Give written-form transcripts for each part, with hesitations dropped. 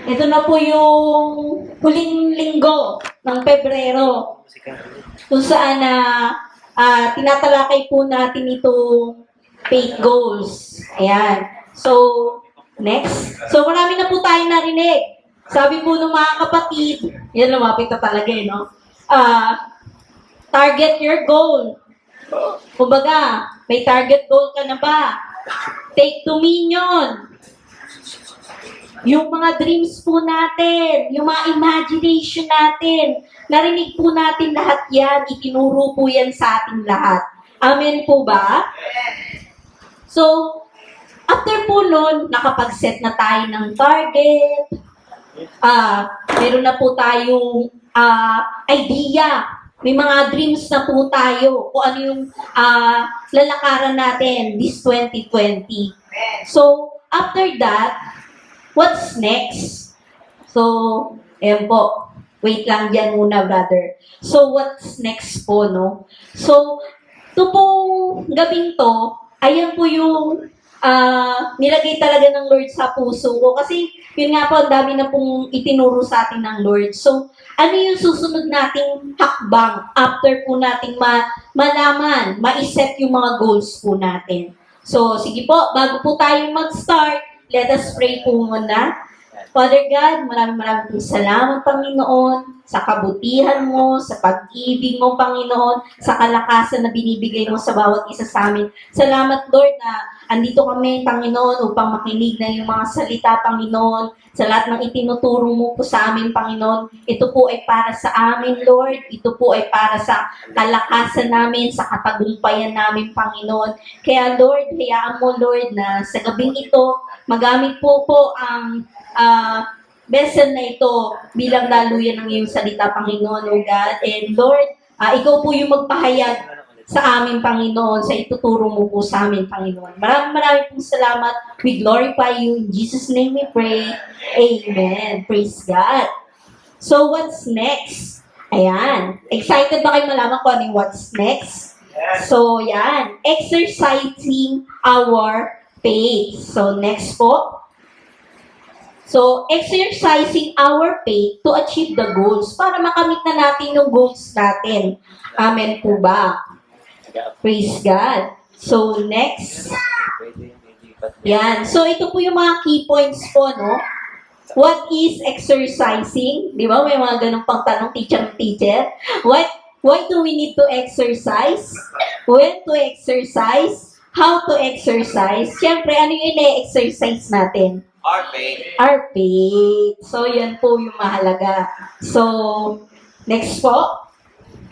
Ito na po yung huling linggo ng Pebrero kung saan tinatalakay po natin itong faith goals. Ayan. So, next. So, marami na po tayo narinig. Sabi po ng mga kapatid, yan lumapit na talaga no? Target your goal. Kumbaga, may target goal ka na ba? Take dominion. Yung mga dreams po natin, yung mga imagination natin, narinig po natin lahat yan, itinuro po yan sa ating lahat. Amen po ba? So, after po nun, nakapag-set na tayo ng target, meron na po tayong idea, may mga dreams na po tayo kung ano yung lalakaran natin this 2020. So, after that, what's next? So, ayan po. Wait lang dyan muna, brother. So, what's next po, no? So, ito pong gabing to, ayan po yung nilagay talaga ng Lord sa puso ko. Kasi, yun nga po, ang dami na pong itinuro sa atin ng Lord. So, ano yung susunod nating hakbang after po nating malaman, ma-set yung mga goals po natin? So, sige po, bago po tayo mag-start, let us pray po muna. Father God, maraming pong salamat, Panginoon, sa kabutihan mo, sa pag-ibig mo, Panginoon, sa kalakasan na binibigay mo sa bawat isa sa amin. Salamat, Lord, na andito kami, Panginoon, upang makinig na yung mga salita, Panginoon, sa lahat ng itinuturo mo po sa amin, Panginoon. Ito po ay para sa amin, Lord. Ito po ay para sa kalakasan namin, sa katagumpayan namin, Panginoon. Kaya, Lord, hayaan mo, Lord, na sa gabing ito, magamit po ang lesson na ito bilang daluyan ng iyong salita, Panginoon, O God. And Lord, ikaw po yung magpahayag sa amin, Panginoon, sa ituturo mo po sa amin, Panginoon. Maraming pong salamat. We glorify you. In Jesus' name we pray. Amen. Praise God. So, what's next? Ayan. Excited ba kayo malaman kung ano yung what's next? So, yan. Exercising our faith. So, next po. So, exercising our faith to achieve the goals para makamit na natin yung goals natin. Amen po ba? Praise God. So, next. Yan. So, ito po yung mga key points po, no? What is exercising? Di ba? May mga ganun pang tanong, teacher. Why do we need to exercise? When to exercise? How to exercise? Siyempre, ano yung ine-exercise natin? Our faith. Our faith. So, yan po yung mahalaga. So, next po.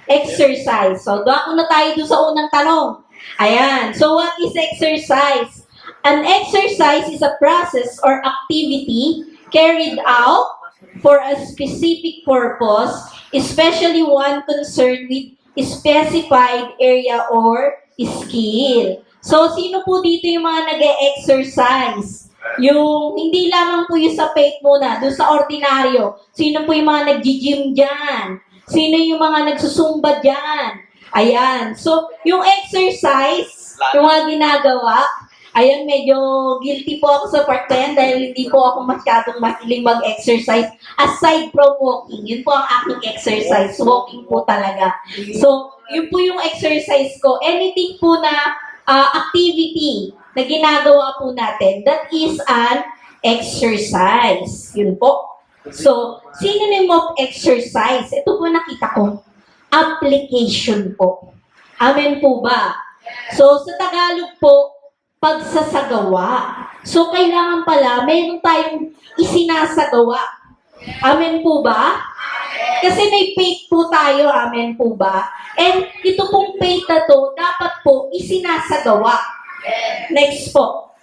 Exercise. So, doon na tayo doon sa unang tanong. Ayan. So, what is exercise? An exercise is a process or activity carried out for a specific purpose, especially one concerned with a specified area or skill. So, sino po dito yung mga nag-exercise? Yung, hindi lamang po yung sa faith muna, doon sa ordinaryo. Sino po yung mga nag-gym dyan? Sino yung mga nagsusumba dyan? Ayan. So, yung exercise, yung mga ginagawa, ayan, medyo guilty po ako sa part na yan dahil hindi po ako masyadong mahiling mag-exercise. Aside from walking, yun po ang aking exercise. Walking po talaga. So, yun po yung exercise ko. Anything po na activity na ginagawa po natin, that is an exercise. Yun po. So, synonym of exercise, ito po nakita ko, application po. Amen po ba? So, sa Tagalog po, pagsasagawa. So, kailangan pala, meron tayong isinasagawa. Amen po ba? Kasi may faith po tayo, amen po ba? And ito pong faith na to, dapat po isinasagawa. Next po.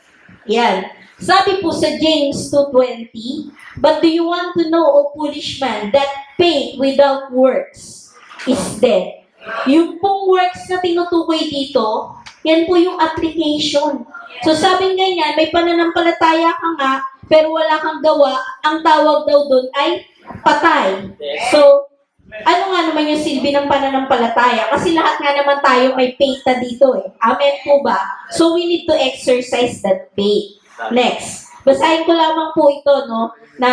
Yan. Sabi po sa James 2:20, but do you want to know, O foolish man, that faith without works is dead? Yung pong works na tinutukoy dito, yan po yung application. So sabi ganyan, may pananampalataya ka nga, pero wala kang gawa, ang tawag daw doon ay patay. So, ano nga naman yung silbi ng pananampalataya? Kasi lahat nga naman tayo may faith na dito eh. Amen po ba? So we need to exercise that faith. Next. Basahin ko lamang po ito, no? Na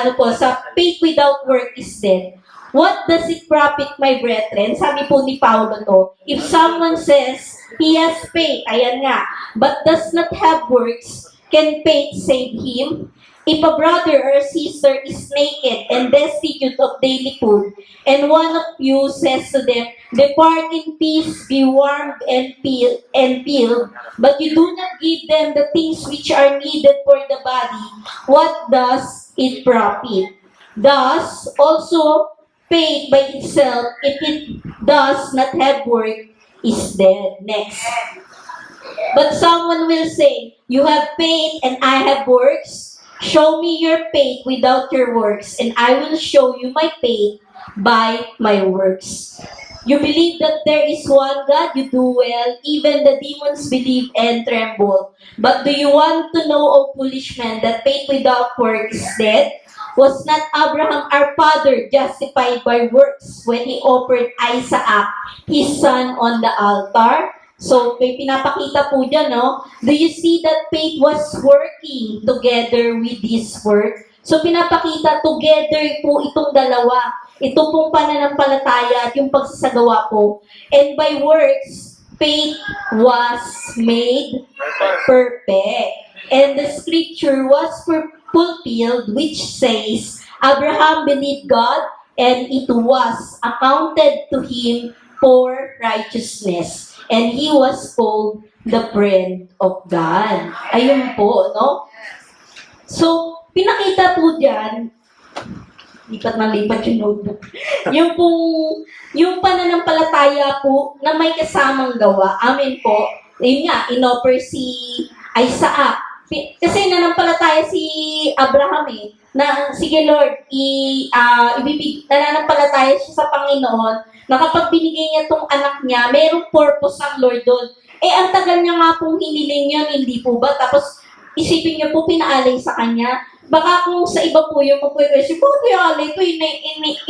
ano po, sa faith without work is dead. What does it profit, my brethren? Sabi po ni Paulo to, if someone says he has faith, ayan nga, but does not have works, can faith save him? If a brother or sister is naked and destitute of daily food, and one of you says to them, depart in peace, be warmed and filled, but you do not give them the things which are needed for the body, what does it profit? Thus, also, faith by itself, if it does not have work, is dead. Next. But someone will say, you have faith and I have works. Show me your faith without your works, and I will show you my faith by my works. You believe that there is one God, you do well. Even the demons believe and tremble. But do you want to know, O foolish man, that faith without works is dead? Was not Abraham our father justified by works when he offered Isaac, his son, on the altar? So, may pinapakita po dyan, no? Do you see that faith was working together with this work? So, pinapakita together po itong dalawa. Ito pong pananampalataya at yung pagsasagawa po. And by works, faith was made perfect. And the scripture was fulfilled, which says, Abraham believed God, and it was accounted to him for righteousness. And he was called the friend of God. Ayun po, no? So, pinakita po dyan, lipat na lipat yung notebook. yung pananampalataya po na may kasamang gawa. Amen po. Yun nga, inoffer si Isaac. Kasi nanampalataya si Abraham na sige Lord, nananampalataya siya sa Panginoon na kapag binigay niya tong anak niya, mayroong purpose ang Lord doon. Ang tagal niya nga pong hiniling yun, hindi po ba? Tapos, isipin niyo po, pinaalay sa kanya. Baka kung sa iba po yung magpapwede, bakit pinaalay ito?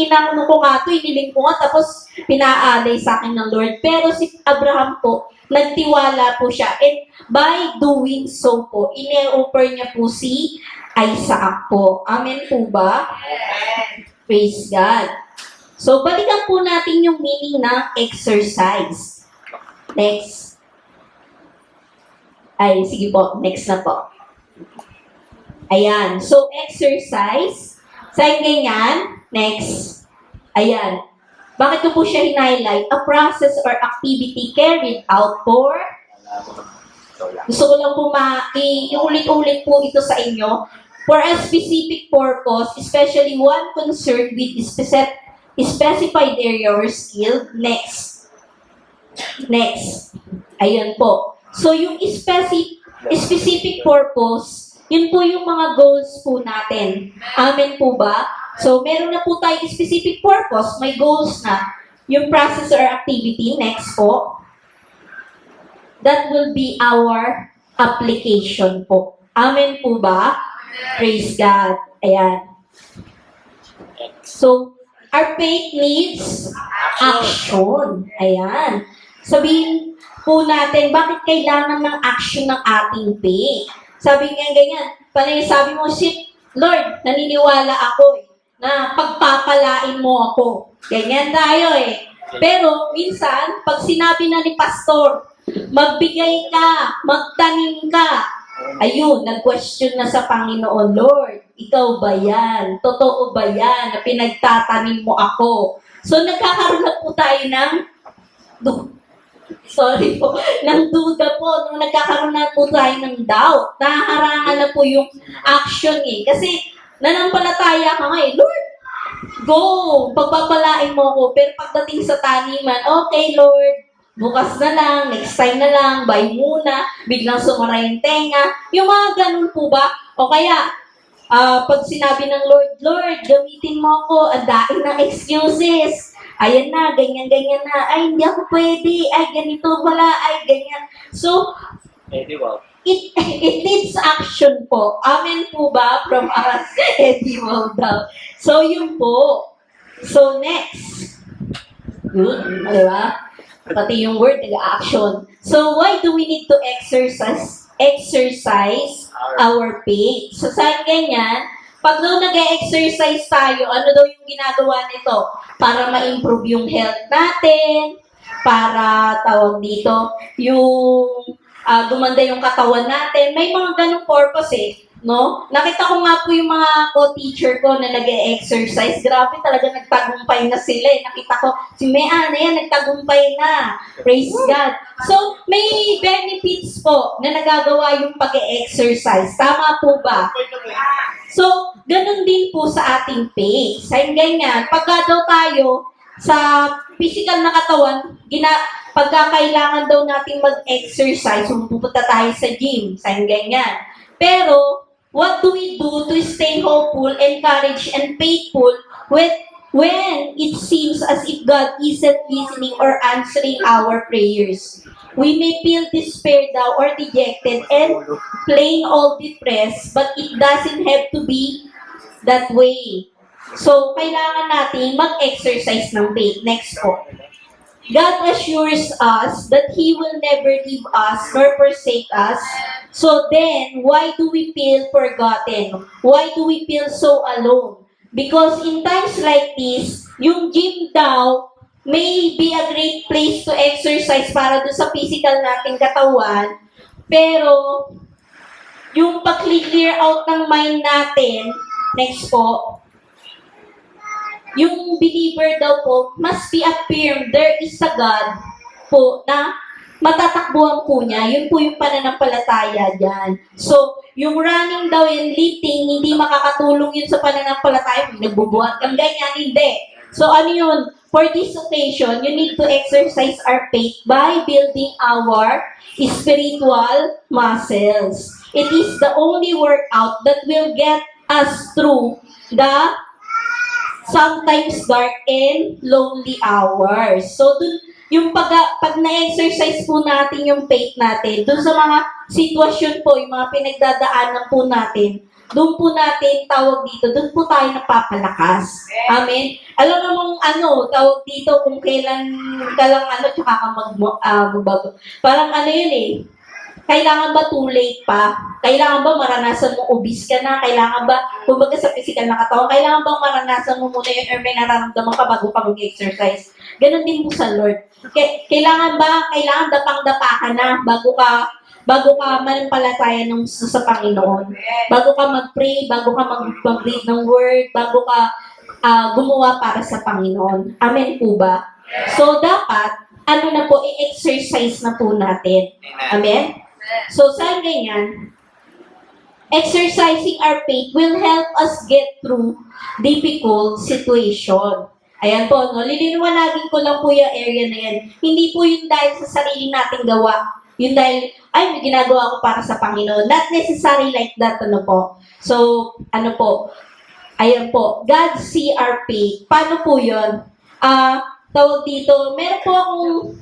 Inano ko nga ito, iniling ko nga, tapos pinaalay sa akin ng Lord. Pero si Abraham po, nagtiwala po siya. And by doing so po, ine-offer niya po si Isaac po. Amen po ba? Praise God. So, balikan po natin yung meaning ng exercise. Next. Ay, sige po. Next na po. Ayan. So, exercise. Saan ganyan? Next. Ayan. Bakit ko po siya highlight? A process or activity carried out for... Gusto ko lang po iulit-ulit po ito sa inyo. For a specific purpose, especially one concerned with specified area or skill. Next. Ayan po. So, yung specific purpose, yun po yung mga goals po natin. Amen po ba? So, meron na po tayong specific purpose, may goals na. Yung process or activity, next po. That will be our application po. Amen po ba? Praise God. Ayan. So, our faith needs action. Ayan. Sabihin po natin, bakit kailangan ng action ng ating faith? Sabi nga ganyan, sabi mo, Lord, naniniwala ako na pagpapalain mo ako. Ganyan tayo Pero, minsan, pag sinabi na ni pastor, magbigay ka, magtanim ka, ayun, nag-question na sa Panginoon, Lord, ikaw ba yan? Totoo ba yan na pinagtatanim mo ako? So, nagkakaroon na po tayo ng duda po. Nung nagkakaroon na po tayo ng doubt, naharangan na po yung action Kasi, nanampalataya ka nga Lord, go! Pagpapalain mo ako. Pero pagdating sa taniman, okay, Lord, bukas na lang, next time na lang, buy muna, biglang sumara yung tenga. Yung mga ganun po ba? O kaya, pag sinabi ng Lord, gamitin mo ako, ang dahil ng excuses. Ayan na, ganyan na. Ay, hindi ako pwede. Ay, ganito pala. Ay, ganyan. So, it needs action po. Amen po ba from us? Eddie Waldau. So, yun po. So, next. Yun, di ba? Pati yung word, nag-action. So, why do we need to exercise exercise our faith. So, saan ganyan? Pag daw nag-exercise tayo, ano daw yung ginagawa nito? Para ma-improve yung health natin, para tawag dito, yung gumanda yung katawan natin. May mga ganong purpose eh. No? Nakita ko nga po yung mga co-teacher ko na nag-exercise. Grabe talaga nagtagumpay na sila eh. Nakita ko, si Mea na yan, nagtagumpay na. Praise God. So, may benefits po na nagagawa yung pag-exercise. Tama po ba? So, ganun din po sa ating faith. Sa ganyan, pagka daw tayo sa physical na katawan, pagka kailangan daw natin mag-exercise, pupunta tayo sa gym. Sa ganyan. Pero, what do we do to stay hopeful, encouraged, and faithful when it seems as if God isn't listening or answering our prayers? We may feel despaired now or dejected and plain old depressed, but it doesn't have to be that way. So, kailangan natin mag-exercise ng faith. Next po. God assures us that He will never leave us nor forsake us. So then, why do we feel forgotten? Why do we feel so alone? Because in times like this, yung gym daw may be a great place to exercise para doon sa physical nating katawan, pero yung pag-clear out ng mind natin, next po, yung believer daw po must be affirmed there is a God po na matatakbuhan po niya. Yun po yung pananampalataya dyan. So, yung running daw and lifting, hindi makakatulong yun sa pananampalataya. Nagbubuhat kang ganyan, hindi. So, ano yun? For this occasion, you need to exercise our faith by building our spiritual muscles. It is the only workout that will get us through the sometimes dark and lonely hours. So, dun, yung pag na-exercise po natin yung faith natin, dun sa mga sitwasyon po, yung mga pinagdadaanan po natin, doon po natin tawag dito, doon po tayo napapalakas. Amen? Alam namang tawag dito kung kailan ka lang tsaka ka magbago. Parang yun eh, kailangan ba too late pa? Kailangan ba maranasan mo obese ka na? Kailangan ba, kumbaga sa physical na katawan, kailangan ba maranasan mo muna yung may nararamdaman ka bago ka mag-exercise? Ganon din po sa Lord. Kailangan dapang-dapa ka na bago ka manampalataya sa Panginoon. Bago ka mag-pray, bago ka mag-read ng word, bago ka gumawa para sa Panginoon. Amen po ba? So, dapat, i-exercise na po natin. Amen? So, saan ganyan? Exercising our faith will help us get through difficult situation. Ayan po, lilinawanagin ko lang po yung area na yan. Hindi po yun dahil sa sarili nating gawa. Yun dahil, may ginagawa ko para sa Panginoon. Not necessary like that, So, ayan po, God see our faith. Paano po yun? Tawag dito, meron po akong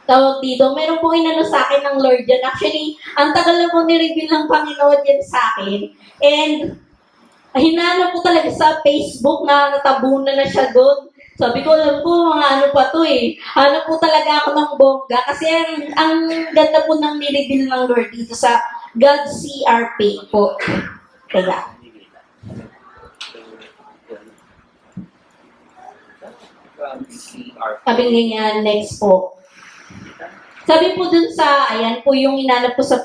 meron po inano sa akin ng Lord yan. Actually, ang tagal na po ni-reveal ng Panginoon yan sa akin. And, hinanap po talaga sa Facebook na natabunan na siya doon. Sabi ko, alam po, mga pa to eh. Hanap po talaga ako ng bongga. Kasi ang ganda po ng ni-reveal ng Lord dito sa God see our faith po. Kaya. Sabi ganyan, next po. Sabi po dun ayan po yung inanap po sa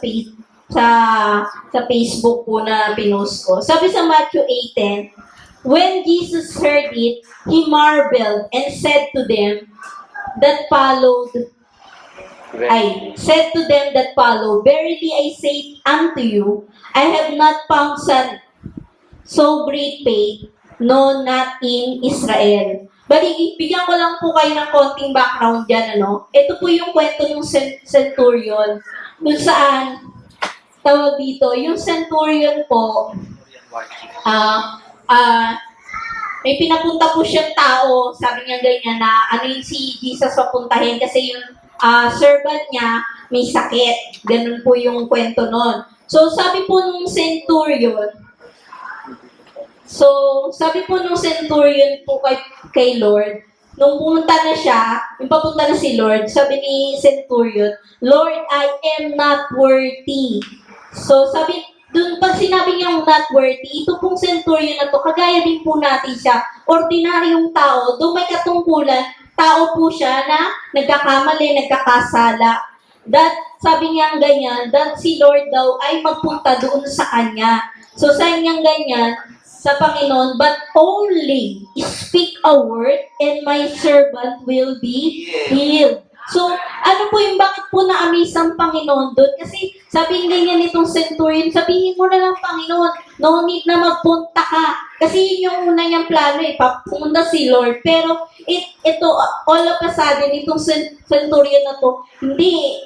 Facebook po na pinost ko. Sabi sa Matthew 8:10, when Jesus heard it, He marveled and said to them that followed, verily I say unto you, I have not found so great faith, no, not in Israel. Bali, bigyan ko lang po kayo ng konting background dyan, Ito po yung kwento ng centurion. Kung saan, tawag dito, yung centurion po, may pinapunta po siyang tao, sabi niya ganyan na, yung si Jesus papuntahin kasi yung servant niya may sakit. Ganun po yung kwento nun. So, sabi po nung centurion po kay Lord, nung pumunta na siya, yung papunta na si Lord, sabi ni Centurion, Lord, I am not worthy. So, sabi, dun pag sinabi niyang not worthy, ito pong Centurion na to, kagaya din po natin siya, ordinaryong tao, doon may katungkulan, tao po siya na nagkakamali, nagkakasala. That, sabi niya ganyan, that si Lord daw ay magpunta doon sa kanya. So, sa niyang ganyan, sa Panginoon, but only speak a word and my servant will be healed. So, ano po yung bakit po na-amaze ang Panginoon doon? Kasi sabihin ganyan nitong centurion, sabihin mo na lang Panginoon, no need na magpunta ka. Kasi yun yung una niyang plano papunta si Lord. Pero ito, all of a sudden, itong centurion na to, hindi,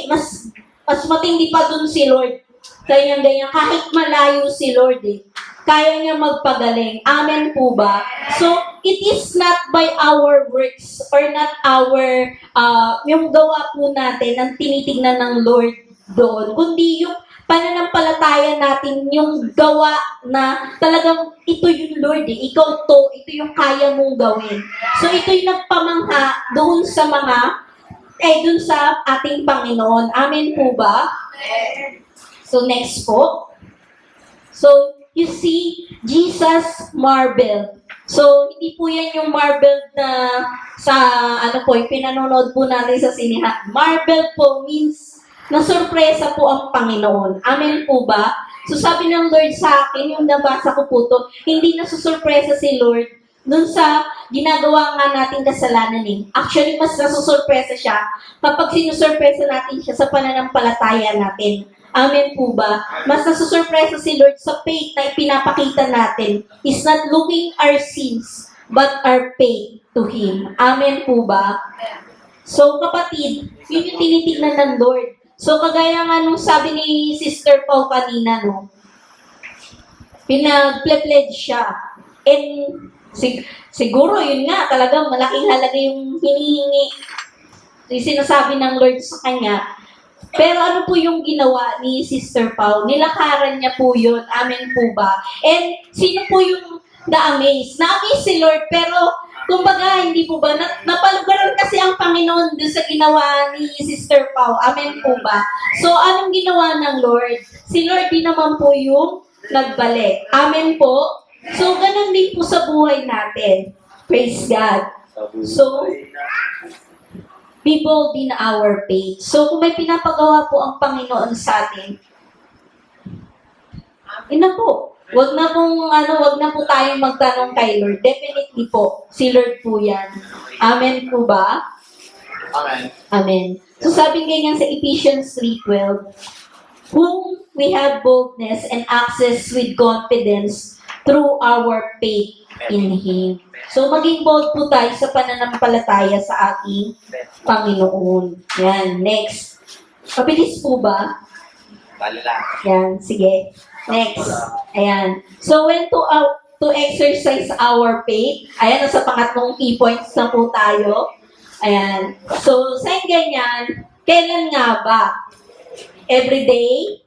mas matindi pa doon si Lord. Ganyan, kahit malayo si Lord kaya niya magpagaling. Amen po ba? So, it is not by our works or not our, yung gawa po natin ang tinitignan ng Lord doon, kundi yung pananampalataya natin, yung gawa na talagang ito yung Lord ikaw to, ito yung kaya mong gawin. So, ito yung nagpamangha doon sa doon sa ating Panginoon. Amen po ba? So, next po. So, you see, Jesus marveled. So, hindi po yan yung marveled na sa, yung pinanonood po natin sa sinehan. Marveled po means na sorpresa po ang Panginoon. Amen po ba? So, sabi ng Lord sa akin, yung nabasa ko po to, hindi na susurpresa si Lord dun sa ginagawa nga nating kasalanan Actually, mas nasusurpresa siya kapag sinusurpresa natin siya sa pananampalataya natin. Amen po ba? Mas nasusurpresa si Lord sa faith na ipinapakita natin is not looking our sins, but our faith to Him. Amen po ba? So, kapatid, yun yung tinitignan ng Lord. So, kagaya nga nung sabi ni Sister Pau kanina, pinag-pledge siya. And siguro, yun nga, talagang malaking halaga yung hinihingi. Yung sinasabi ng Lord sa kanya. Pero ano po yung ginawa ni Sister Pau? Nilakaran niya po yun. Amen po ba? And sino po yung na-amaze? Na-amaze si Lord, pero kumbaga, hindi po ba? Napalugaran kasi ang Panginoon doon sa ginawa ni Sister Pau. Amen po ba? So, anong ginawa ng Lord? Si Lord din naman po yung nagbalik. Amen po? So, ganun din po sa buhay natin. Praise God. So, be bold in our faith. So, kung may pinapagawa po ang Panginoon sa atin, po. Wag na po tayong magtanong kay Lord. Definitely po, si Lord po yan. Amen po ba? Amen. Amen. So, sabi ganyan sa Ephesians 3:12, whom we have boldness and access with confidence through our faith in Him. So, maging bold po tayo sa pananampalataya sa ating Panginoon. Yan, next. Mabilis po ba? Balala. Yan, sige. Next. Ayan. So, when to exercise our faith, ayan, nasa pangatlong key points na po tayo. Ayan. So, saan ganyan? Kailan nga ba? Every day?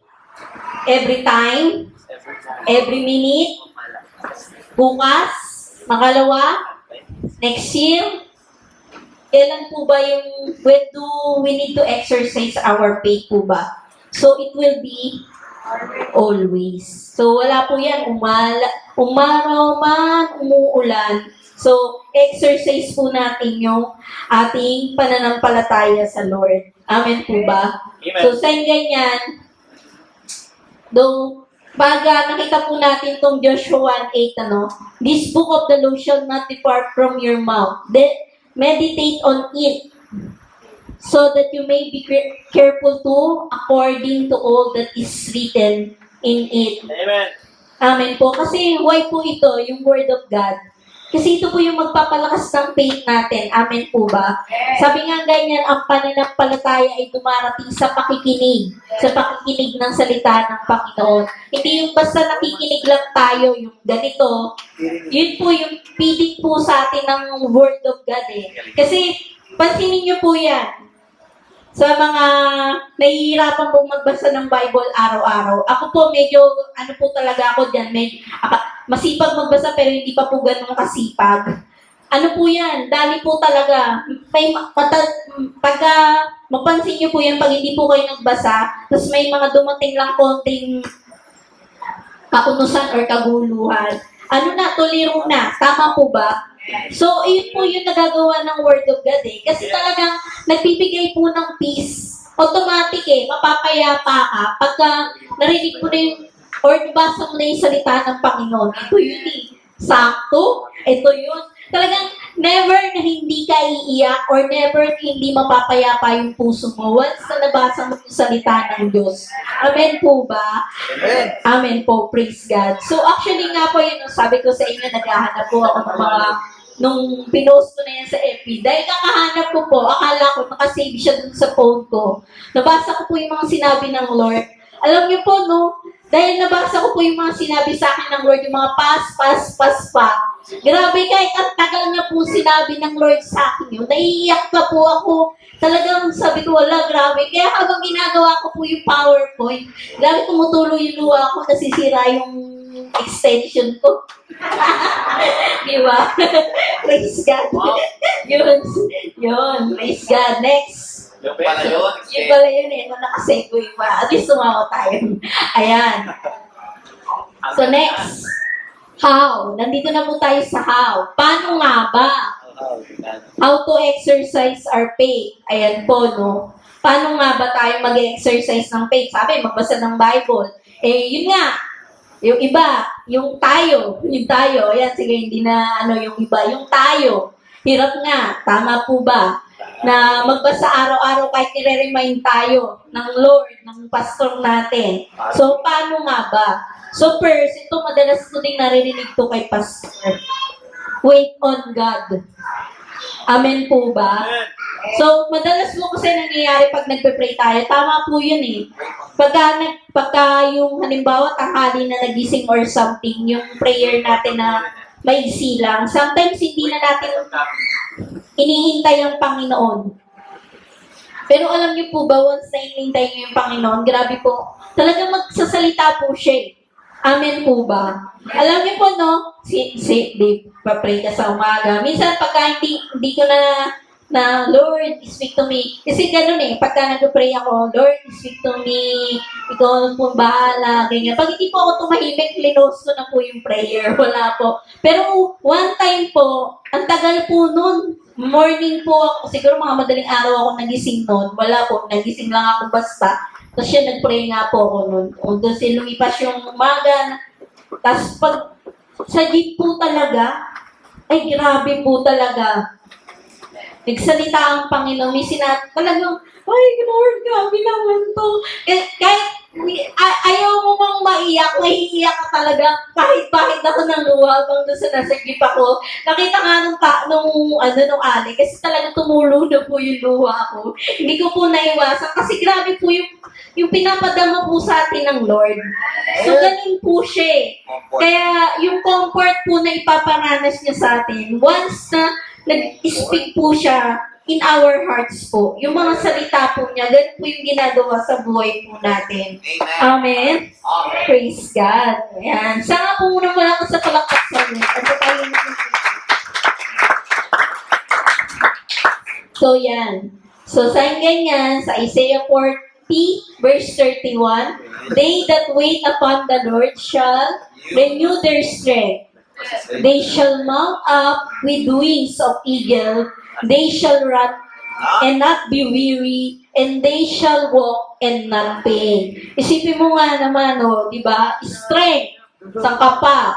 Every time? Every minute? Bukas? Makalawa? Next year? Kailan po ba when do we need to exercise our faith po ba? So, it will be always. So, wala po yan. Umaraw man, umuulan. So, exercise po natin yung ating pananampalataya sa Lord. Amen po ba? Amen. So, sa ganyan, though, nakita po natin itong Joshua 1:8, this book of the law shall not depart from your mouth. Meditate on it, so that you may be careful to according to all that is written in it. Amen. Amen po. Kasi why po ito, yung Word of God? Kasi ito po yung magpapalakas ng faith natin. Amen po ba? Sabi nga ganyan, ang pananampalataya ay dumarating sa pakikinig ng salita ng Panginoon. Hindi yung basta nakikinig lang tayo, yung ganito. Yun po yung feeding po sa atin ng Word of God Kasi, pansinin niyo po yan. Sa mga nahihirapan pong magbasa ng Bible araw-araw. Ako po medyo, talaga ako dyan, masipag magbasa pero hindi pa po ganun kasipag. ano po yan, dali po talaga. Pagka mapansin niyo po yan, pag hindi po kayo nagbasa, tapos may mga dumating lang konting kaunusan or kaguluhan, ano na, tuliro na. Tama po ba? So, yun po yung nagagawa ng Word of God eh. Kasi talagang nagbibigay po ng peace. Automatic eh, mapapayapa ka pagka narinig mo na yung or nabasa mo na yung salita ng Panginoon. Ito yun eh. Sakto. Ito yun. Talagang never na hindi ka iiyak or never na hindi mapapayapa yung puso mo once na nabasa mo yung salita ng Diyos. Amen po ba? Amen. Amen po. Praise God. So actually nga po yun, sabi ko sa inyo, naghahanap po ako ng mga nung pinost ko na yan sa FB. Dahil kakahanap ko po, akala ko nakasave siya dun sa phone ko. Nabasa ko po yung mga sinabi ng Lord. Alam niyo po, no? Dahil nabasa ko po yung mga sinabi sa akin ng Lord, yung mga pa. Grabe, kahit ang tagal na po sinabi ng Lord sa akin yun, naiiyak pa po ako. Talagang sabi ko, wala, grabe. Kaya habang ginagawa ko po yung PowerPoint, grabe tumutulo yung luha ko, nasisira yung extension ko. Di ba? Praise God. Wow. Yun. Praise God. Next. Yung pala yun. Yun pala yun eh, nung nakasegue pa. At least tumawa tayo. Ayan. So next, how? Nandito na po tayo sa how. Paano nga ba? How to exercise our faith. Ayan po, no? Paano nga ba tayo mag-exercise ng faith? Sabi, magbasa ng Bible. Eh, yun nga. Yung iba, yung tayo. Ayan, sige, hindi na yung iba. Yung tayo. Hirap nga. Tama po ba? Na magbasa araw-araw kahit nire-remind tayo ng Lord, ng pastor natin. So, paano nga ba? So, first, ito madalas ko din naririnig to kay pastor. Wait on God. Amen po ba? So, madalas mo kasi nangyayari pag nagpe-pray tayo. Tama po yun eh. Pagka yung halimbawa tanghali na nagising or something, yung prayer natin na maigsi lang, sometimes hindi na natin inihintay ang Panginoon. Pero alam niyo po ba, once na inihintay niyo yung Panginoon, grabe po, talagang magsasalita po siya. Amen po ba? Alam niyo po, no? Pa-pray ka sa umaga. Minsan, pagka hindi ko na Lord, speak to me. Kasi ganun eh, pagka nag-pray ako, Lord, speak to me. Ikaw po bahala, ganyan. Pag hindi po ako tumahimik, linos ko na po yung prayer. Wala po. Pero one time po, ang tagal po nun, morning po ako, siguro mga madaling araw ako nagising nun. Wala po, nagising lang ako basta. Tapos siya nag-pray nga po ako nun. Doon si lumipas yung umaga. Tapos pag sa jeep po talaga, ay grabe po talaga. Nagsalita ang Panginoon, may talagang, ay, Lord, grabe naman to. Kahit ayaw mo mang maiyak, nahiiyak ka talaga, kahit ako ng luha, bang doon sa nasa jeep ako. Nakita nga nung Ali, kasi talagang tumulo na po yung luha ko. Hindi ko po naiwasan, kasi grabe po yung pinapadama po sa atin ng Lord. So, ganun po siya eh. Kaya, yung comfort po na ipaparanas niya sa atin, once na nag-speak po siya in our hearts po. Yung mga salita po niya, ganun po yung ginagawa sa buhay po natin. Amen? Amen. Praise God. Ayan. Saan po muna ako sa palakpak sa Lord. So, yan. So, saan ganyan? Sa Isaiah 40, verse 31, They that wait upon the Lord shall renew their strength. They shall mount up with wings of eagle. They shall run and not be weary, and they shall walk and not pain. Isipin mo nga naman, di ba? Strength. Saan ka pa?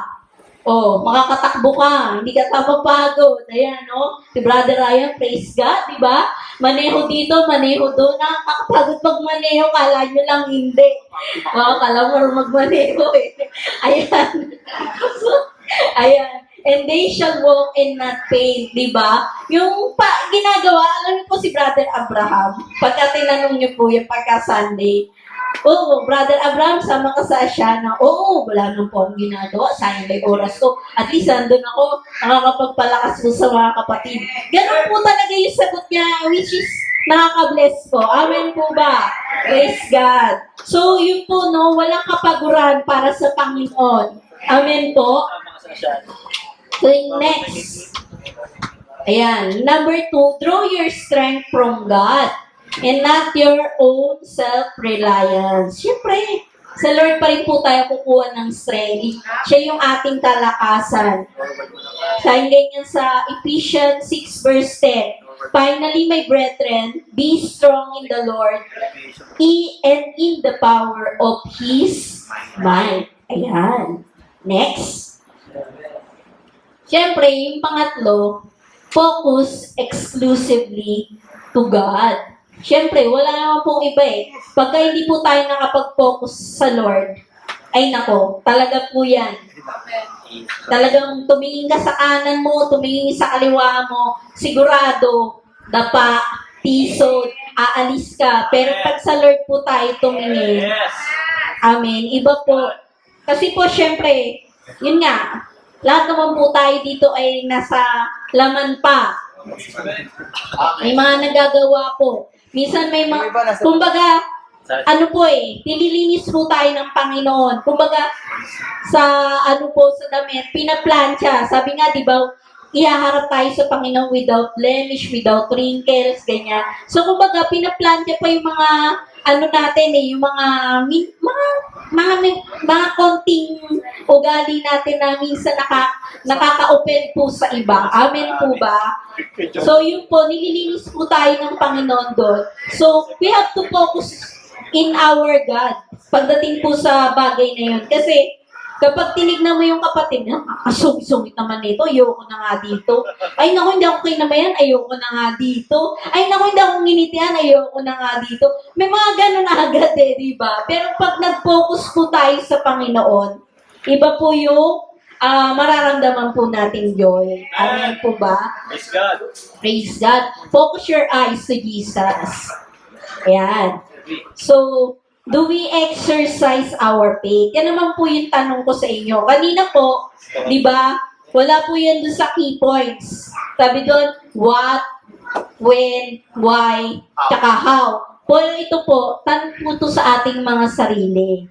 Makakatakbo ka. Hindi ka mapagod. Ayan, Si Brother Ryan, praise God, di ba? Maneho dito, maneho doon. Nakakapagod magmaneho. Kala nyo lang hindi. Kala mo magmaneho eh. Ayan. Ayan. And they shall walk and not faint, di ba? Yung ginagawa, alam niyo po si Brother Abraham, pagka tinanong niyo po yung pagka-Sunday, Brother Abraham, sama ka sa Asiana. Wala nang po akong ginagawa. Sayang may oras ko. At least, nandun ako, nakakapagpalakas ko sa mga kapatid. Ganun po talaga yung sagot niya, which is nakaka-bless po. Amen po ba? Praise God. So, yun po, walang kapaguran para sa Panginoon. Amen po. So, next. Ayan. Number 2, draw your strength from God and not your own self-reliance. Siyempre, sa Lord pa rin po tayo kukuha ng strength. Siya yung ating kalakasan. Sabi ganyan sa Ephesians 6 verse 10. Finally, my brethren, be strong in the Lord and in the power of His might. Ayan. Next. Siyempre, yung pangatlo, focus exclusively to God. Siyempre, wala naman pong iba eh. Pagka hindi po tayo nakapag-focus sa Lord, ay nako, talaga po yan. Talagang tumingin ka sa kanan mo, tumingin sa kaliwa mo, sigurado, dapa, tisod, aalis ka. Pero pag sa Lord po tayo tumingin, amen, iba po. Kasi po, syempre, yun nga, lahat naman po tayo dito ay nasa laman pa. May mga nagagawa po. Minsan may mga, kumbaga, ano po nililinis po tayo ng Panginoon. Kumbaga, sa sa damit, pinaplantya. Sabi nga, di ba, ihaharap tayo sa Panginoon without blemish, without wrinkles, ganyan. So, kumbaga, pinaplantya pa yung mga, natin yung mga konting ugali natin na minsan nakaka-open po sa iba. Amen po ba? So, yun po, nililinis po tayo ng Panginoon doon. So, we have to focus in our God pagdating po sa bagay na yun. Kasi, kapag tinignan mo yung kapatid, sungit naman nito, ayoko na nga dito. Ay naku, hindi ako kinamayan, ayoko na nga dito. Ay naku, hindi ako nginitian, ayoko na nga dito. May mga ganun agad di ba? Pero pag nag-focus po tayo sa Panginoon, iba po yung mararamdaman po natin joy. Amen po ba? Praise God. Praise God. Focus your eyes to Jesus. Ayan. So, do we exercise our faith? Yan naman po yung tanong ko sa inyo. Kanina po, di ba, wala po yan dun sa key points. Sabi doon, what, when, why, tsaka how. Pero ito po, tanong po to sa ating mga sarili.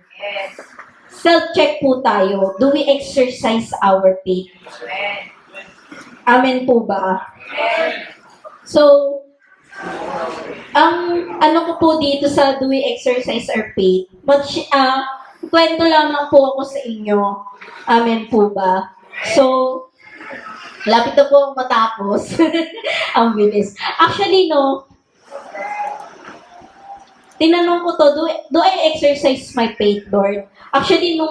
Self-check po tayo. Do we exercise our faith? Amen po ba? So, ang ko po dito sa do we exercise our faith, kwento lamang po ako sa inyo. Amen po ba? So, lapit na po matapos. Ang bilis. Actually, tinanong ko to, do I exercise my faith, Lord? Actually,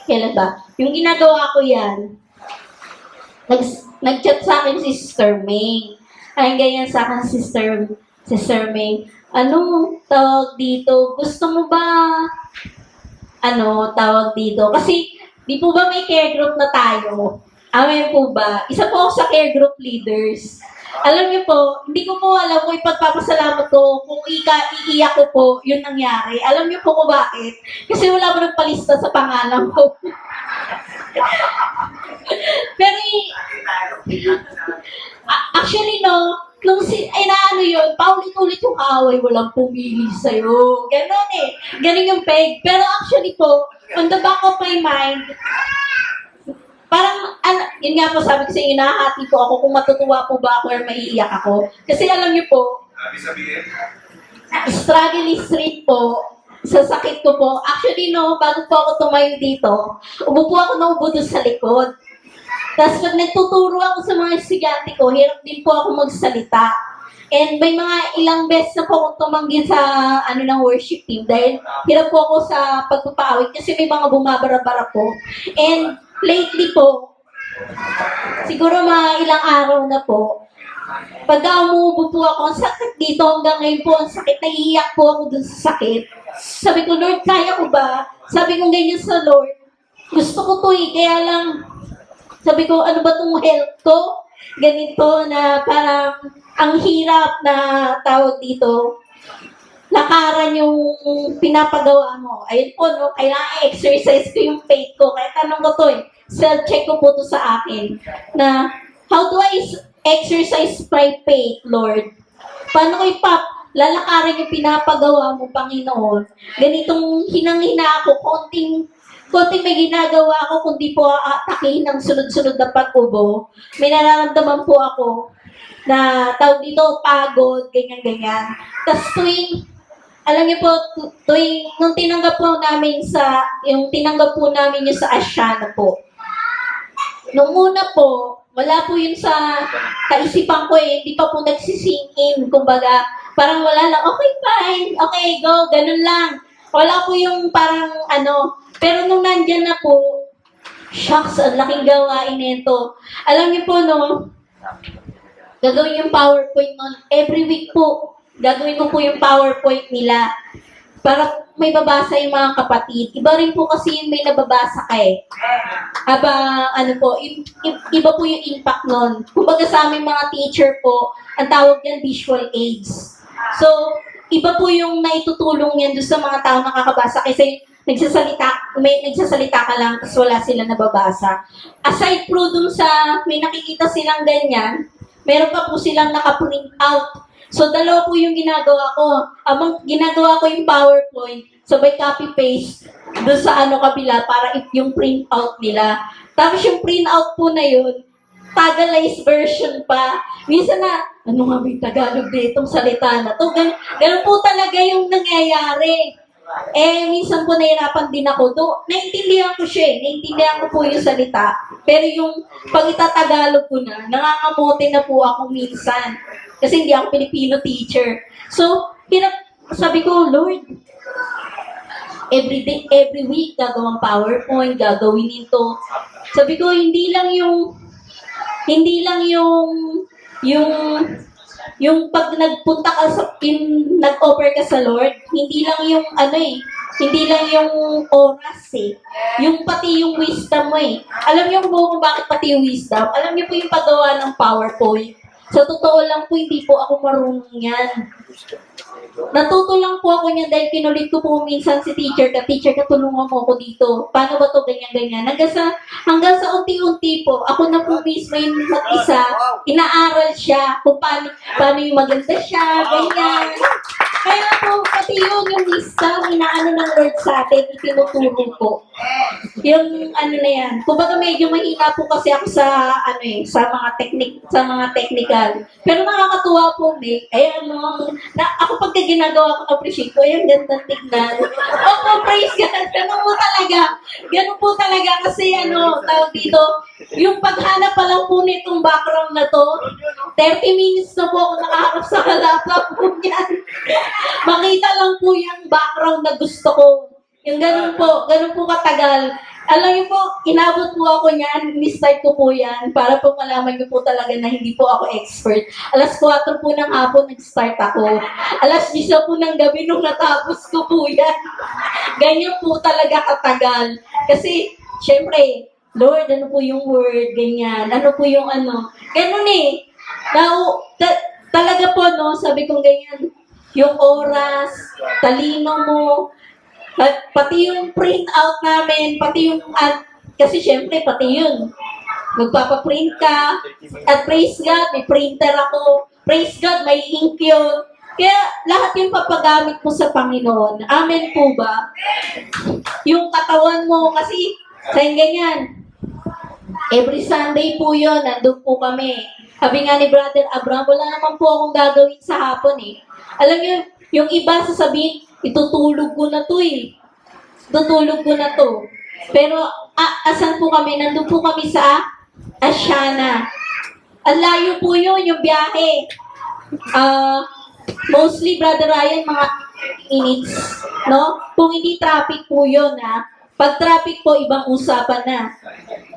kailan ba? Yung ginagawa ko yan, nag-chat sa akin si Sister May. Ay, ganyan sa akin, Sister May. Tawag dito? Gusto mo ba, tawag dito? Kasi, di po ba may care group na tayo? Amen po ba? Isa po ako sa care group leaders. Alam niyo po, hindi ko po alam kung ipagpapasalamat ko, kung iiyak ko po, yun nangyari. Alam niyo po kung bakit? Kasi wala mo nagpalista sa pangalan ko. Pero, actually, nung yun, paulit-ulit yung away, walang pumili sa'yo. Ganon Ganon yung peg. Pero actually po, on the back of my mind, parang, yun nga po, sabi ko sa inyo, nahati po ako kung matutuwa po ba ako or maiiyak ako. Kasi alam niyo po, struggle street po, sa sakit ko po. Actually, bago po ako tumayo dito, ubo po ako na ubo doon sa likod. Tapos pag nagtuturo ako sa mga estudyante ko, hirap din po ako magsalita. And may mga ilang beses na po akong tumanggi sa ng worship team dahil hirap po ako sa pagpapaawit kasi may mga bumabara-bara po. And lately po, siguro mga ilang araw na po, pagka umuubo po ako, ang sakit dito hanggang ngayon po, ang sakit, naiiyak po ako dun sa sakit. Sabi ko, Lord, kaya ko ba? Sabi ko ganyan sa Lord, gusto ko to kaya lang, sabi ko, ano ba tong health ko? Ganito na parang ang hirap na tawag dito. Lakaran yung pinapagawa mo. Ayun po, kailangan exercise ko yung faith ko. Kaya tanong ko to self-check ko po to sa akin. Na, how do I exercise my faith, Lord? Paano ko lalakarin yung pinapagawa mo, Panginoon? Ganitong hinang-hina ako, konting may ginagawa ako, kundi po aatakihin ng sunod-sunod na pag-ubo, may nararamdaman po ako na tawag dito, pagod, ganyan-ganyan. Tapos alam niyo po, nung tinanggap po namin yung sa Asiana po, nung una po, wala po yun sa kaisipan ko eh. Hindi pa po nagsisink in. Kumbaga, parang wala lang, okay, fine. Okay, go. Ganun lang. Wala po yung parang Pero nung nandyan na po, shucks, ang laking gawain nito. Alam niyo po, no, gagawin yung PowerPoint nun. Every week po, gagawin ko po yung PowerPoint nila. Para may babasa yung mga kapatid. Iba rin po kasi yung may nababasa ka eh. Habang iba po yung impact nun. Kumbaga sa aming mga teacher po, ang tawag yan visual aids. So, iba po yung naitutulong yan doon sa mga tao nakakabasa kasi nagsasalita ka lang tapos wala sila nababasa. Aside po dun sa may nakikita silang ganyan, meron pa po silang naka-print out. So, dalawa po yung ginagawa ko. Amang ginagawa ko yung PowerPoint, sabay copy-paste doon sa kabila para yung print out nila. Tapos yung print out po na yun, Tagalized version pa. Minsan ano nga ba yung Tagalog ditong salita na to? Ganun po talaga yung nangyayari. Minsan po nahirapan din ako. Naintindihan ko siya eh. Naintindihan ko po yung salita. Pero yung pag itatagalog ko na, nangangamote na po ako minsan. Kasi hindi ako Filipino teacher. So, sabi ko, Lord, every week, gagawang PowerPoint, gagawin ito. Sabi ko, hindi lang yung pag nagpunta ka nag-offer ka sa Lord, hindi lang yung hindi lang yung oras eh. Yung pati yung wisdom mo eh. Alam niyo kung bakit pati yung wisdom? Alam niyo po yung paggawa ng PowerPoint. Sa totoo lang po, hindi po ako marunong yan. Natuto lang po ako niyan dahil kinulit ko po minsan si teacher ka, tulungan mo ako dito. Paano ba to ganyan-ganyan? Hanggang sa unti-unti po, ako na po mismo yung mag-isa, inaaral siya kung paano yung maganda siya, ganyan. Kaya po, pati yung wisdom, inaano ng Lord sa atin, itinuturo po. Yung na yan. Kumbaga medyo mahina po kasi ako sa sa mga technical. Pero nakakatuwa po, Nick. Ako pagka ginagawa ko, appreciate ko, yung ganda tignan. Opo, praise God. Ganun po talaga kasi tawag dito, yung paghanap pa lang po nitong background na to, 30 minutes na po ako nakaharap sa laptop po yan. Makita lang po yung background na gusto ko. Yung ganun po katagal. Alam niyo po, inabot po ako niyan, ni-start ko po yan, para po malaman niyo po talaga na hindi po ako expert. 4:00 po ng hapon, nag-start ako. 10:00 po ng gabi nung natapos ko po yan. Ganyan po talaga katagal. Kasi, syempre, Lord, ano po yung word, ganyan. Ano po yung Ganun eh. Talaga po, sabi kong ganyan, yung oras, talino mo, at pati yung print out namin, pati yung, kasi syempre, pati yun. Magpapaprint ka, at praise God, may printer ako. Praise God, may ink yun. Kaya lahat yung papagamit mo sa Panginoon. Amen po ba? Yung katawan mo, kasi, sayang ganyan. Every Sunday po yun, nandun po kami. Sabi nga ni Brother Abraham, wala naman po akong gagawin sa hapon eh. Alam niyo, yung iba sasabihin, itutulog ko na to eh. Tutulog ko na to. Pero, asan po kami? Nandun po kami sa Asiana. Ang layo po yun, yung biyahe. Mostly, Brother Ryan, mga minutes. No? Kung hindi traffic po yun, Pag traffic po, ibang usapan na.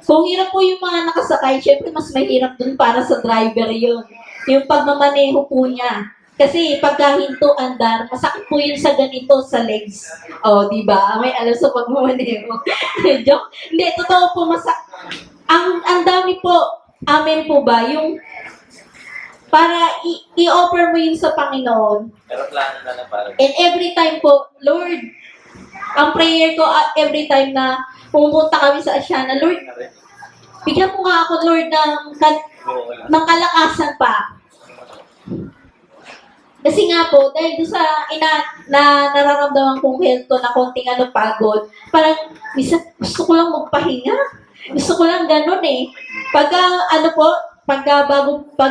Kung hirap po yung mga nakasakay, syempre mas mahirap dun para sa driver yun. Yung pagmamaneho po niya. Kasi pagkahinto andar, masakit po yun sa ganito, sa legs. Di ba? May alam sa pagmamaneho. Joke. Hindi, totoo po, ang dami po, amen po ba, yung para i-offer mo yun sa Panginoon. Pero plano na lang para. And every time po, Lord, ang prayer ko every time na pumunta kami sa Asiana, Lord, bigyan mo nga ako, Lord, ng kalakasan pa. Kasi nga po, dahil doon sa nararamdaman kong health ko na konting pagod, parang minsan gusto ko lang magpahinga. Gusto ko lang ganun eh. Pag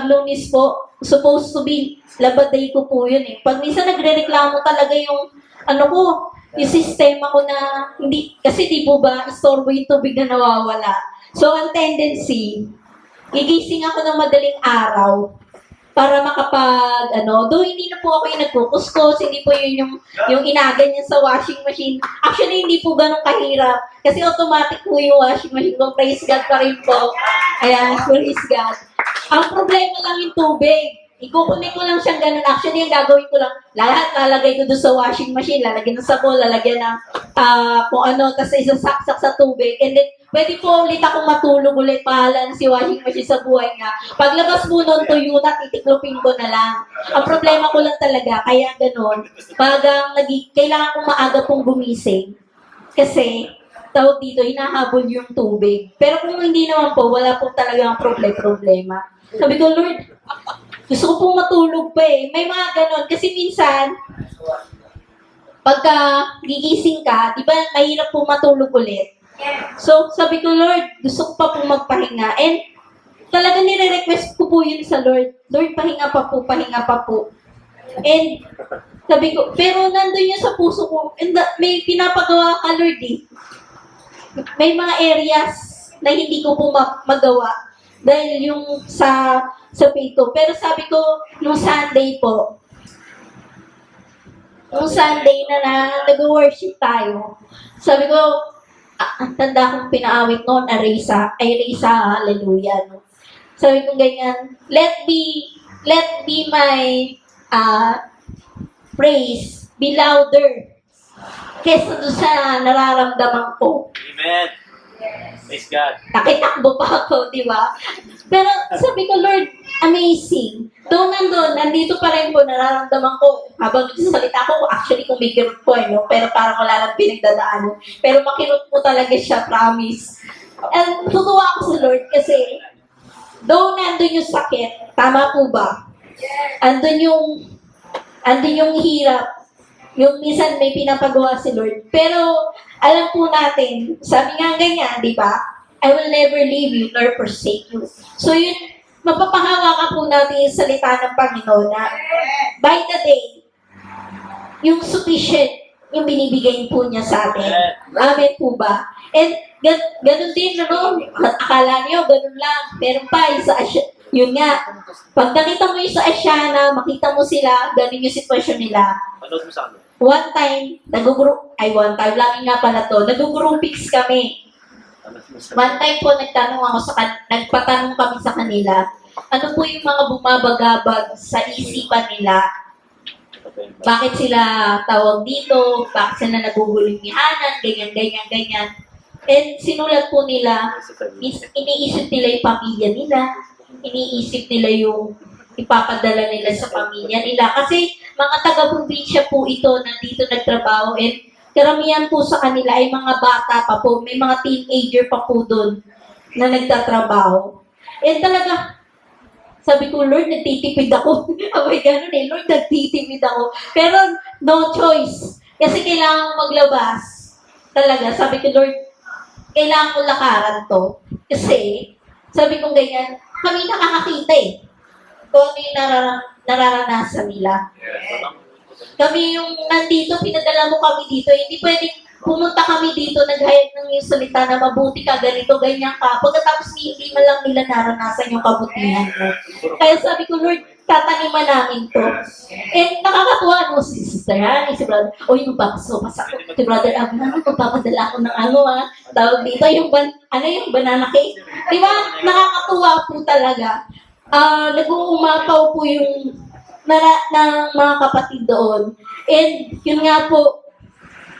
Lunes po, supposed to be labad day ko po yun eh. Pag minsan nagrereklamo talaga yung yung sistema ko na hindi, kasi di po ba, istorbo yung tubig na nawawala. So, ang tendency, gigising ako ng madaling araw para though hindi na po ako yung nagkukuskus, hindi po yun yung inaganyan sa washing machine. Actually, hindi po ganun kahirap. Kasi automatic po yung washing machine ko. Praise God pa rin po. Ayan, praise God. Ang problema lang yung tubig. Ikukunin ko lang siyang ganun. Actually, yung gagawin ko lang, lahat lalagay ko doon sa washing machine, lalagyan ng sabon, lalagyan ng tapos isasaksak sa tubig. And then, pwede po ulit akong matulog ulit, pahala si washing machine sa buhay nga. Paglabas mo nun, tuyo na, titiklopin ko na lang. Ang problema ko lang talaga, kaya ganun, kailangan kong maaga pong gumising. Kasi, tawag dito, hinahabol yung tubig. Pero kung hindi naman po, wala po talagang problema. Sabi ko, Lord, gusto ko pong matulog pa eh. May mga ganon. Kasi minsan, pagka gigising ka, di ba, mahirap pong matulog ulit. So, sabi ko, Lord, gusto ko pa pong magpahinga. And talaga nire-request ko po yun sa Lord. Lord, pahinga pa po. And sabi ko, pero nandun yun sa puso ko. And may pinapagawa ka, Lord eh. May mga areas na hindi ko po magawa. Dahil yung sa peito. Pero sabi ko, nung Sunday na nag-worship tayo, sabi ko, ang tanda kong pinaawit noon, Risa, hallelujah. No? Sabi ko ganyan, let be my praise be louder kesa doon sa nararamdaman ko. Amen. Praise God. Nakitakbo pa ako, di ba? Pero sabi ko, Lord, amazing. Nandito pa rin po, nararamdaman ko, habang nagsasalita ko, actually kung may kirot po, no? Pero parang wala lang pinagdadaanan. Pero makirot po talaga siya, promise. And tutuwa ako sa Lord kasi, nandun yung sakit, tama po ba? Andun yung hirap, yung minsan may pinapagawa si Lord. Pero, alam po natin, sabi nga ganyan, di ba? I will never leave you nor forsake you. So yun, mapapahawakan po natin yung salita ng Panginoon na by the day, yung sufficient, yung binibigay po niya sa atin. Amen po ba? And ganun din, akala niyo, ganun lang. Meron pa, yun nga, pag nakita mo yung sa Asiana, makita mo sila, ganun yung sitwasyon nila. Panood mo sa akin. One time, lagi nga pala to, nag-groupics kami. One time po, nagpatanong kami sa kanila, ano po yung mga bumabagabag sa isipan nila? Bakit sila tawag dito? Bakit sila nagugulimihanan? Ganyan. And sinulat po nila, iniisip nila yung pamilya nila, iniisip nila yung ipapadala nila sa pamilya nila. Kasi mga taga-probinsya po ito na dito nagtrabaho and karamihan po sa kanila ay mga bata pa po. May mga teenager pa po doon na nagtatrabaho. And talaga, sabi ko, Lord, nagtitipid ako. Abay, ganun eh. Lord, nagtitipid ako. Pero no choice. Kasi kailangan maglabas. Talaga, sabi ko, Lord, kailangan ko lakaran to. Kasi, sabi ko ganyan, kami nakakakita eh. Kung ano yung nararanasan nila. Kami yung nandito, pinadala mo kami dito. Hindi pwedeng pumunta kami dito, naghayag ng yung salita na mabuti ka, ganito, ganyan ka. Pagkatapos hindi man lang nila naranasan yung kabutihan mo. Kaya sabi ko, Lord, tataniman namin to. And nakakatuwa, no, si Sister Honey, si Brother, yung magpapasupas ako. Si Brother Abner, magpapadala ako ng tawag dito, yung banana cake. Di ba? Nakakatuwa po talaga. Nag-uumapaw po yung ng mga kapatid doon. And yun nga po,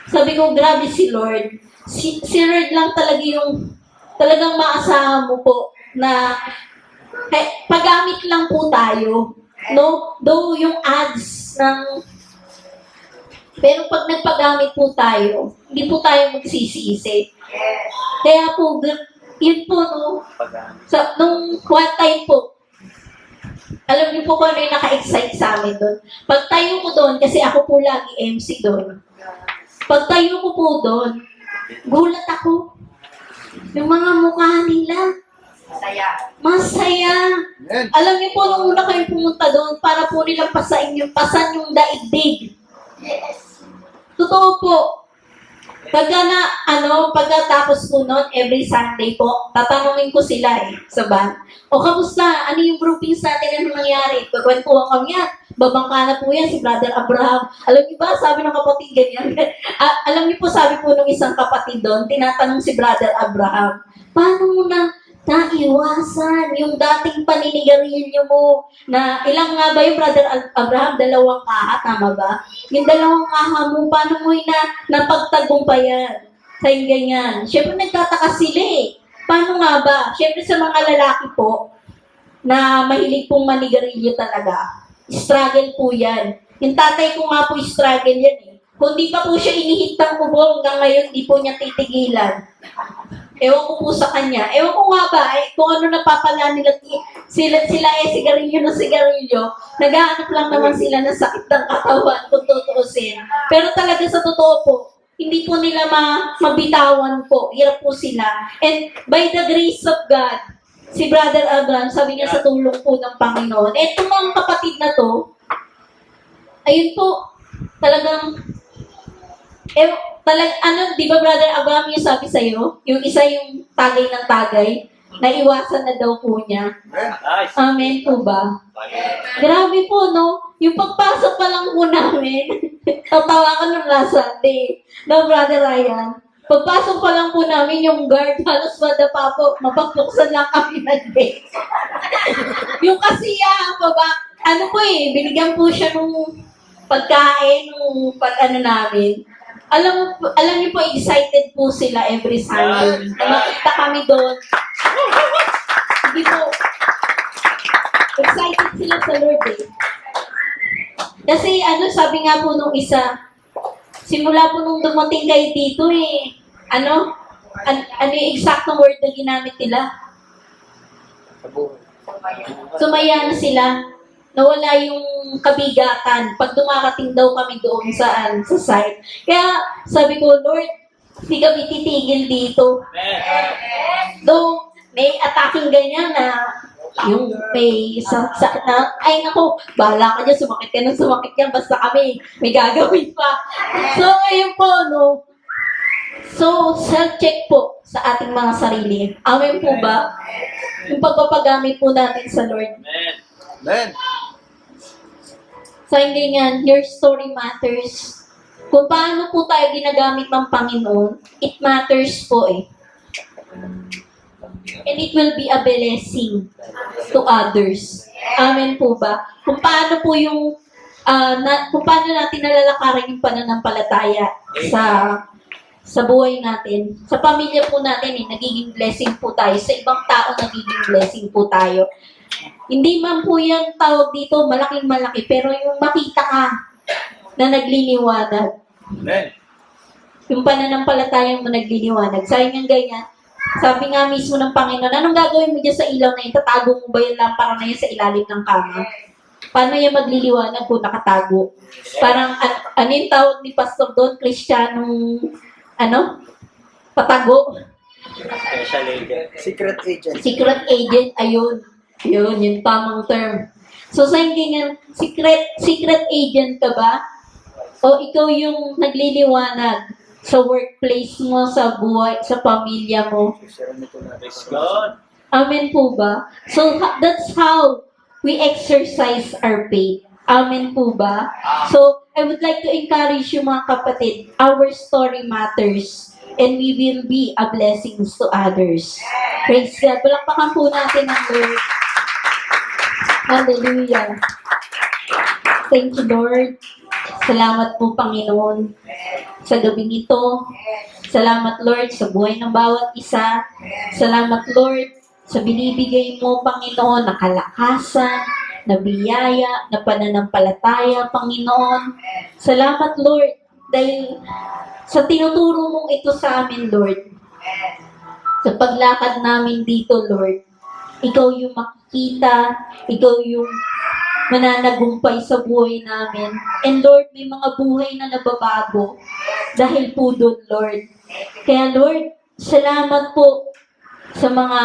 sabi ko, grabe si Lord. Si Lord lang talaga yung talagang maasahan mo po na paggamit lang po tayo. No? Though yung ads ng... Pero pag nagpagamit po tayo, hindi po tayo magsisisi. Kaya po, yun po, no? Nung one time po, Alam niyo po kung ano yung naka-excite sa amin doon. Pagtayo ko doon, kasi ako po lagi MC doon. Pagtayo ko po doon, gulat ako. Yung mga mukha nila, masaya. Alam niyo po, nung una kayong pumunta doon, para po nilang pasan yung daigdig. Totoo po. Pagkatapos po noon, every Sunday po, tatanungin ko sila sa van. O, kamusta? Ano yung groupings natin? Ano nangyari? Kukwentuhan kami yan. Babangka na po yan, si Brother Abraham. Alam niyo ba, sabi ng kapatid ganyan. Alam niyo po, sabi po nung isang kapatid doon, tinatanong si Brother Abraham, paano mo na naiwasan yung dating paninigarilyo mo na ilang nga ba yung Brother Abraham? 2 kaha, tama ba? Yung 2 kaha mo, paano mo napagtagumpayan sa yung ganyan? Siyempre nagtataka sila Paano nga ba? Siyempre sa mga lalaki po na mahilig pong manigarilyo talaga, struggle po yan. Yung tatay ko nga po struggle yan Kung di pa po siya inihit ng kubo hanggang ngayon, di po niya titigilan. Ewan ko po sa kanya. Ewan ko nga ba, kung ano napapala nila, sila sigarilyo na sigarilyo, nag-aanap lang naman sila ng sakit ng katawan kung tutuusin. Pero talaga sa totoo po, hindi po nila mabitawan po. Hirap po sila. And by the grace of God, si Brother Abraham, sabi niya sa tulong po ng Panginoon, etong mga kapatid na to, ayun po, talagang di ba Brother Abraham yung sabi sa'yo? Yung isa yung tagay ng tagay, naiwasan na daw po niya. Nice. Amen po ba? Grabe po, no? Yung pagpasok pa lang po namin, tatawa ka ng last Sunday. No, Brother Ryan? Pagpasok pa lang po namin, yung guard, halos madapa po, mapagpuksan lang kami ng gate. Yung kasiyahan pa ba? Binigyan po siya nung pagkain, nung namin. Alam niyo po, excited po sila every Sunday. Nakita kami doon. Hindi po, excited sila sa Lord Kasi sabi nga po nung isa, simula po nung dumating kayo dito ano yung exact word na ginamit nila? Sumaya na sila. Nawala yung kabigatan pag dumarating daw kami doon sa site. Kaya sabi ko, Lord, hindi kami titigil dito. Though may attacking ganyan na yung may ay nako, bahala ka dyan, sumakit yan, basta kami, may gagawin pa. So, ayun po, no? So, self-check po sa ating mga sarili. Amen po ba? Yung pagpapagamit po natin sa Lord. Amen. So, hindi yan, your story matters. Kung paano po tayo ginagamit ng Panginoon, it matters po And it will be a blessing to others. Amen po ba? Kung paano po kung paano natin nalalakaran yung pananampalataya sa buhay natin. Sa pamilya po natin, nagiging blessing po tayo. Sa ibang tao, nagiging blessing po tayo. Hindi man po yan tawag dito, malaking-malaki, pero yung makita ka na nagliliwanag. Amen. Yung pananampalatayang mo nagliliwanag. Sayang yung ganyan. Sabi nga mismo ng Panginoon, anong gagawin mo dyan sa ilaw na yun? Tatago mo ba yung lampara na yun sa ilalim ng kama? Paano yan magliliwanag kung nakatago? Parang, ano yung tawag ni Pastor doon? Kristyanong, patago? Special agent. Secret agent. Secret agent, ayun. Yun, yung tamang term. So, sa ganyan, secret agent ka ba? O ikaw yung nagliliwanag sa workplace mo, sa buhay, sa pamilya mo? Praise God. Amen po ba? So, that's how we exercise our faith. Amen po ba? So, I would like to encourage you mga kapatid, our story matters and we will be a blessing to others. Praise God. Palakpakan po natin ang Lord. Hallelujah. Thank you, Lord. Salamat po, Panginoon, sa gabing ito. Salamat, Lord, sa buhay ng bawat isa. Salamat, Lord, sa binibigay mo, Panginoon, na kalakasan, na biyaya, na pananampalataya, Panginoon. Salamat, Lord, dahil sa tinuturo mong ito sa amin, Lord. Sa paglakad namin dito, Lord, ikaw yung makikita, ikaw yung mananagumpay sa buhay namin. And Lord, may mga buhay na nababago dahil po doon, Lord. Kaya Lord, salamat po sa mga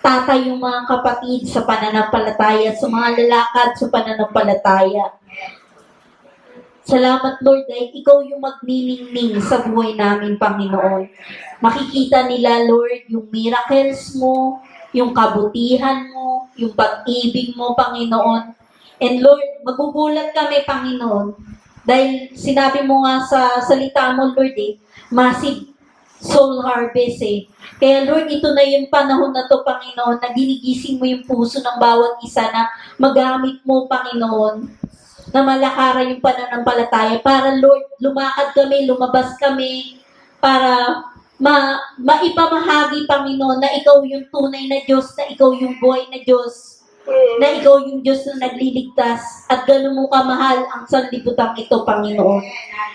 tatay, yung mga kapatid sa pananampalataya, sa mga lalakad sa pananampalataya. Salamat, Lord, dahil ikaw yung magniningning sa buhay namin, Panginoon. Makikita nila, Lord, yung miracles mo, yung kabutihan mo, yung pag-ibig mo, Panginoon. And Lord, magugulat kami, Panginoon, dahil sinabi mo nga sa salita mo, Lord, massive soul harvest Kaya Lord, ito na yung panahon na to, Panginoon, na ginigising mo yung puso ng bawat isa na magamit mo, Panginoon, na malakaran yung pananampalataya para Lord, lumakad kami, lumabas kami para maipamahagi, Panginoon, na ikaw yung tunay na Diyos, na ikaw yung buhay na Diyos, na ikaw yung Diyos na nagliligtas at gano'n mo kamahal ang sanlibutan ito, Panginoon.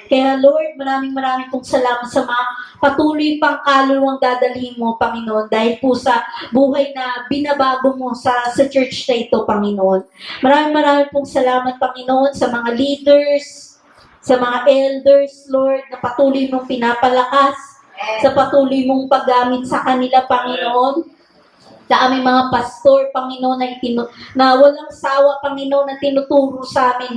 Kaya Lord, maraming pong salamat sa mga patuloy pang kaluluwang dadalhin mo, Panginoon, dahil po sa buhay na binabago mo sa church na ito, Panginoon. Maraming pong salamat, Panginoon, sa mga leaders, sa mga elders, Lord, na patuloy mong pinapalakas, sa patuloy mong paggamit sa kanila, Panginoon, sa aming mga pastor, Panginoon, na walang sawa, Panginoon, na tinuturo sa amin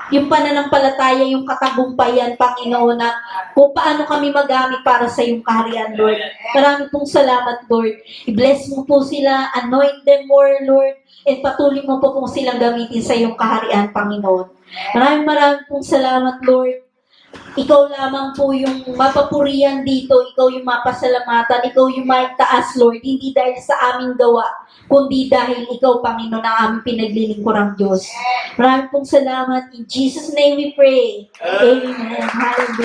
yung pananampalataya, yung katagumpayan, Panginoon, na kung paano kami magamit para sa iyong kaharian, Lord. Maraming pong salamat, Lord. I-bless mo po sila, anoint them more, Lord, and patuloy mo po pong silang gamitin sa iyong kaharian, Panginoon. Maraming pong salamat, Lord. Ikaw lamang po yung mapapurihan dito, ikaw yung mapasalamatan, ikaw yung maitaas, Lord, hindi dahil sa aming gawa, kundi dahil ikaw, Panginoon, na aming pinaglilingkurang Diyos. Maraming pong salamat. In Jesus' name we pray. Amen. Hallelujah.